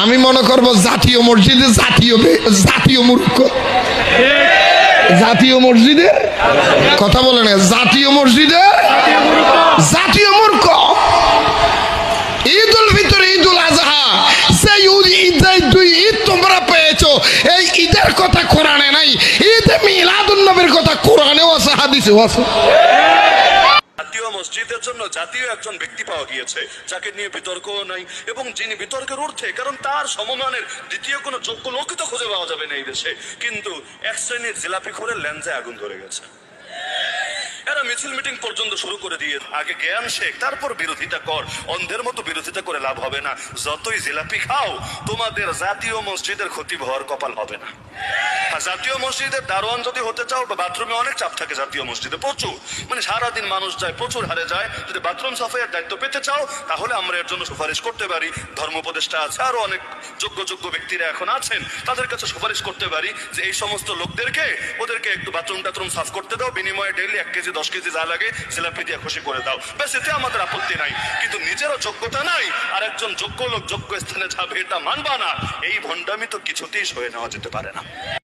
আমি মনে করব জাতীয় মসজিদে জাতীয় মূর্খ, জাতীয় মসজিদে কথা বলে না, জাতীয় মসজিদে জাতীয় মূর্খ। ঈদ উল ফিতর, ঈদ উল আজহা, সেই দুই ঈদ তোমরা পেয়েছো, এই ঈদের কথা কোরআনে নাই। ঈদ মিলাদুন নবীর কথা কোরআনেও আছে, হাদিসেও আছে। জাতীয় মসজিদের জন্য জাতীয় একজন ব্যক্তি পাওয়া গিয়েছে যাকে নিয়ে বিতর্কও নাই এবং যিনি বিতর্কের ঊর্ধ্বে, কারণ তার সমমানের দ্বিতীয় কোনো যোগ্য লোকই তো খুঁজে পাওয়া যাবে না এই দেশে। কিন্তু এক শ্রেণীর জিলাপি খোরের ল্যাঞ্জে আগুন ধরে গেছে। এরা মিছিল মিটিং পর্যন্ত শুরু করে দিয়ে আগে জ্ঞান শেখ, তারপর বিরোধিতা কর। অন্ধের মতো বিরোধিতা করে লাভ হবে না। যতই জিলাপি খাও তোমাদের জাতীয় মসজিদের ক্ষতি হওয়ার কপাল হবে না। জাতীয় মসজিদের দারোয়ান যদি হতে চাও, বাথরুমে অনেক চাপ থাকে জাতীয় মসজিদে, প্রচুর, মানে সারাদিন মানুষ যায়, প্রচুর হারে যায়। যদি বাথরুম সাফাইয়ের দায়িত্ব পেতে চাও তাহলে আমরা এর জন্য সুপারিশ করতে পারি। ধর্ম উপদেষ্টা আছে, আরো অনেক যোগ্য ব্যক্তিরা এখন আছেন, তাদের কাছে সুপারিশ করতে পারি যে এই সমস্ত লোকদেরকে ওদেরকে একটু বাথরুম টাথরুম সাফ করতে দাও, বিনিময়ে ডেইলি 1 কেজি 10 কেজি যা লাগে জিলাপি দিয়ে খুশি করে দাও, ব্যাস, এতে আমাদের আপত্তি নাই। কিন্তু নিজেরও যোগ্যতা নাই আর একজন যোগ্য লোক যোগ্য স্থানে যাবে এটা মানবা না, এই ভণ্ডামি তো কিছুতেই সয়ে নেওয়া যেতে পারে না।